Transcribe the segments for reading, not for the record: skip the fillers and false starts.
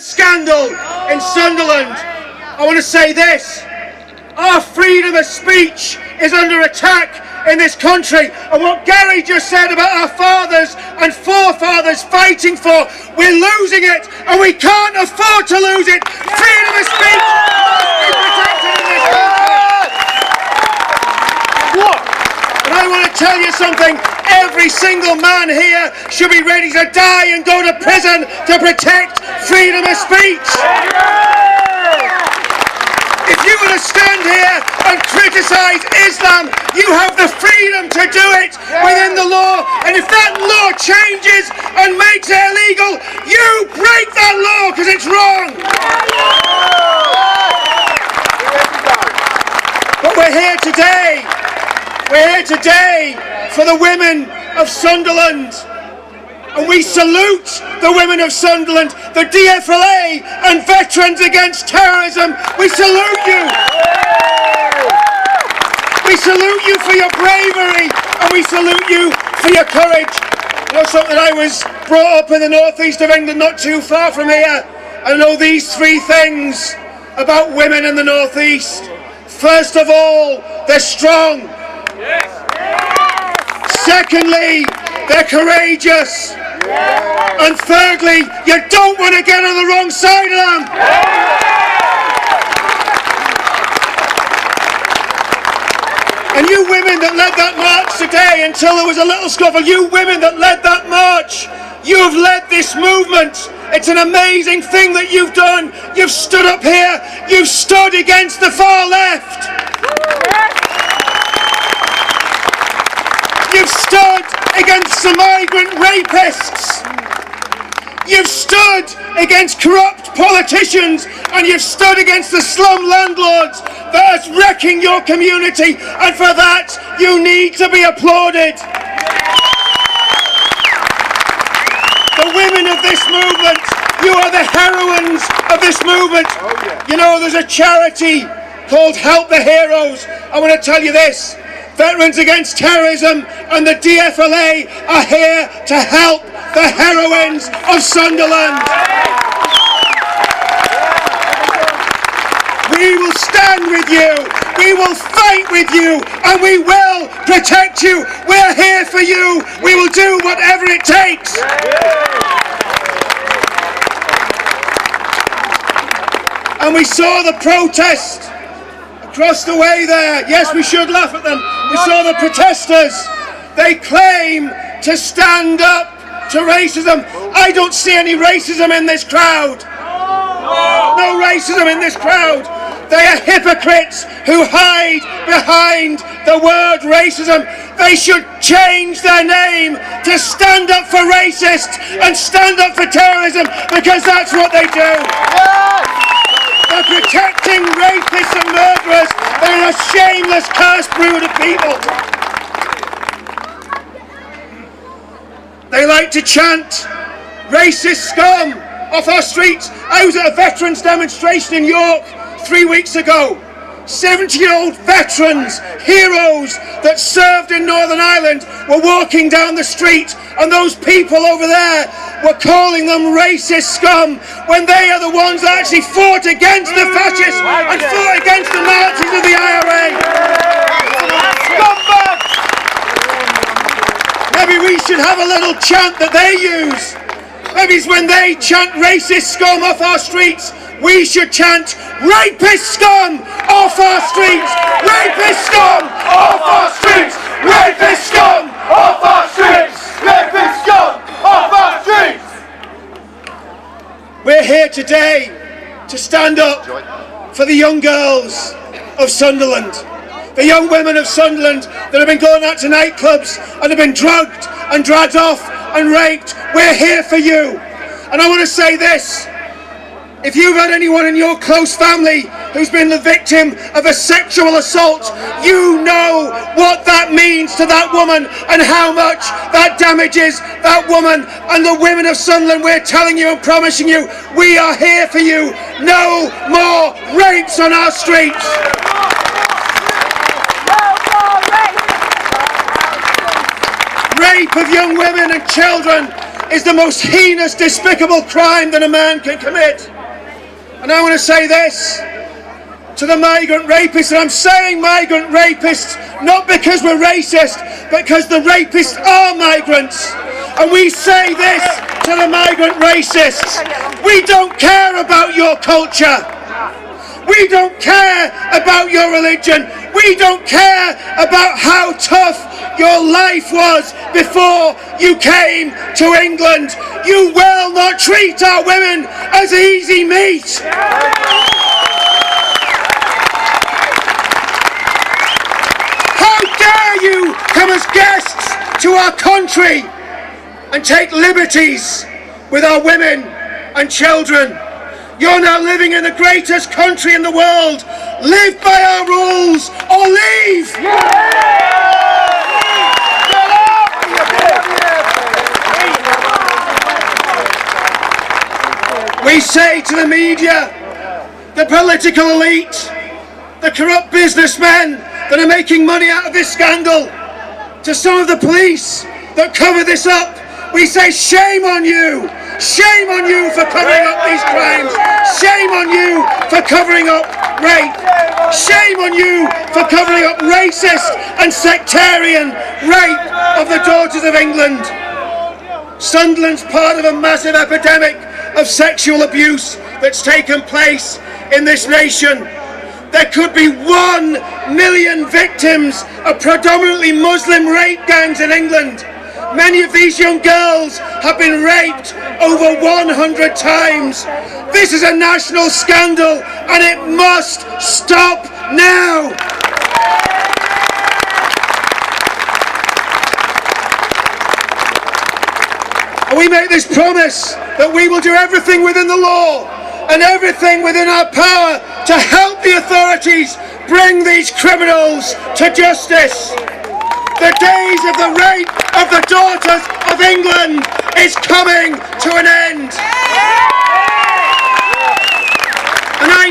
scandal in Sunderland. I want to say this: our freedom of speech is under attack in this country, and what Gary just said about our fathers and forefathers fighting for, we're losing it, and we can't afford to lose it. Freedom of speech must be protected in this country. And I want to tell you something: every single man here should be ready to die and go to prison to protect freedom of speech. If you were to stand here and criticise Islam, you have the freedom to do it within the law, and if that law changes and makes it illegal, you break that law because it's wrong. But we're here today for the women of Sunderland. And we salute the women of Sunderland, the DFLA and Veterans Against Terrorism. We salute you. We salute you for your bravery, and we salute you for your courage. You know something, I was brought up in the northeast of England, not too far from here. I know these three things about women in the northeast. First of all, they're strong. Secondly, they're courageous. And thirdly, you don't want to get on the wrong side of them. And you women that led that march today, until there was a little scuffle, you women that led that march, you have led this movement. It's an amazing thing that you've done. You've stood up here, you've stood against the far left. You've stood against the migrant rapists. You've stood against corrupt politicians, and you've stood against the slum landlords that are wrecking your community, and for that you need to be applauded. The women of this movement, you are the heroines of this movement. You know, there's a charity called Help the Heroes. I want to tell you this: Veterans Against Terrorism and the DFLA are here to help the heroines of Sunderland. We will stand with you, we will fight with you, and we will protect you. We're here for you. We will do whatever it takes. And we saw the protest across the way there. Yes, we should laugh at them. We saw the protesters. They claim to stand up to racism. I don't see any racism in this crowd. No racism in this crowd. They are hypocrites who hide behind the word racism. They should change their name to Stand Up for Racists and Stand Up for Terrorism, because that's what they do. They're protecting rapists and murderers. They're a shameless, cursed brood of people. They like to chant racist scum off our streets. I was at a veterans demonstration in York 3 weeks ago. 70-year-old veterans, heroes that served in Northern Ireland, were walking down the street, and those people over there were calling them racist scum, when they are the ones that actually fought against the fascists and fought against the marches of the IRA. Maybe we should have a little chant that they use. Maybe it's when they chant racist scum off our streets, we should chant rapist scum off our streets. Rapist scum off our streets. Rapist scum off our streets. Rapist scum off our streets. We're here today to stand up for the young girls of Sunderland, the young women of Sunderland that have been going out to nightclubs and have been drugged and dragged off and raped. We're here for you. And I want to say this: if you've had anyone in your close family who's been the victim of a sexual assault, you know what that means to that woman and how much that damages that woman. And the women of Sunderland, we're telling you and promising you, we are here for you. No more rapes on our streets. Rape of young women and children is the most heinous, despicable crime that a man can commit. And I want to say this to the migrant rapists, and I'm saying migrant rapists not because we're racist, but because the rapists are migrants. And we say this to the migrant racists: we don't care about your culture. We don't care about your religion. We don't care about how tough your life was before you came to England. You will not treat our women as easy meat. How dare you come as guests to our country and take liberties with our women and children? You're now living in the greatest country in the world. Live by our rules or leave! We say to the media, the political elite, the corrupt businessmen that are making money out of this scandal, to some of the police that cover this up, we say shame on you! Shame on you for covering up these crimes! Shame on you for covering up rape! Shame on you for covering up racist and sectarian rape of the daughters of England! Sunderland's part of a massive epidemic of sexual abuse that's taken place in this nation. There could be 1 million victims of predominantly Muslim rape gangs in England. Many of these young girls have been raped over 100 times. This is a national scandal and it must stop now. And we make this promise that we will do everything within the law and everything within our power to help the authorities bring these criminals to justice. The days of the rape of the daughters of England is coming to an end. And I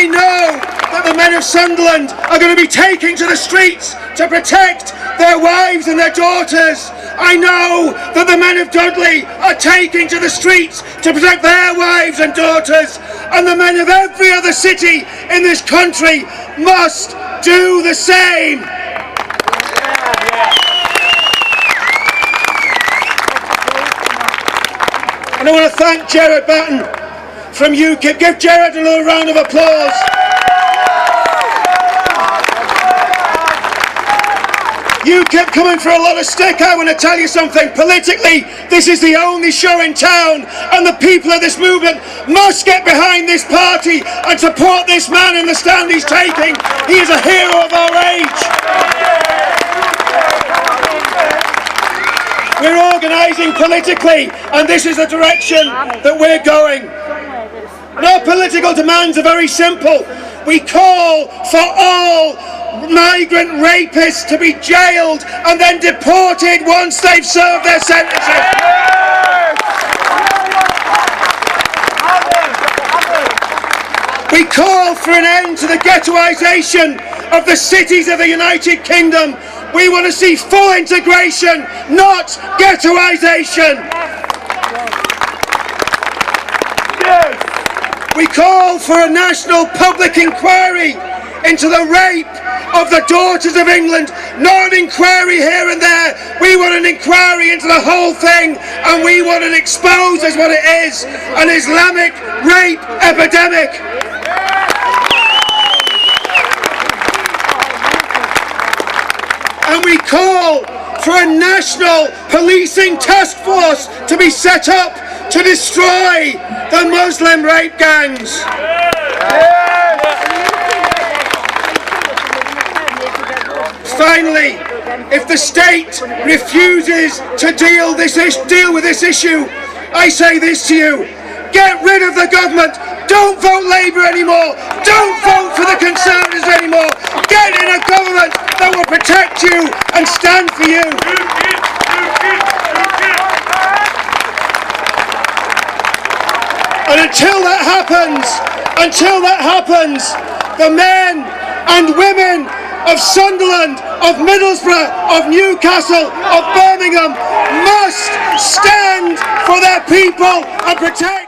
know that the men of Sunderland are going to be taking to the streets to protect their wives and their daughters. I know that the men of Dudley are taking to the streets to protect their wives and daughters. And the men of every other city in this country must do the same. And I want to thank Gerard Batten from UKIP. Give Gerard a little round of applause. UKIP coming for a lot of stick. I want to tell you something. Politically, this is the only show in town, and the people of this movement must get behind this party and support this man in the stand he's taking. He is a hero of our age. We're organising politically, and this is the direction that we're going. And our political demands are very simple. We call for all migrant rapists to be jailed and then deported once they've served their sentences. We call for an end to the ghettoisation of the cities of the United Kingdom. We want to see full integration, not ghettoisation. We call for a national public inquiry into the rape of the daughters of England, not an inquiry here and there. We want an inquiry into the whole thing, and we want it exposed as what it is, an Islamic rape epidemic. And we call for a national policing task force to be set up to destroy the Muslim rape gangs. Finally, if the state refuses to deal with this issue, I say this to you: get rid of the government. Don't vote Labour anymore. Don't vote for the Conservatives anymore. Get in a government that will protect you and stand for you. And until that happens, the men and women of Sunderland, of Middlesbrough, of Newcastle, of Birmingham must stand for their people and protect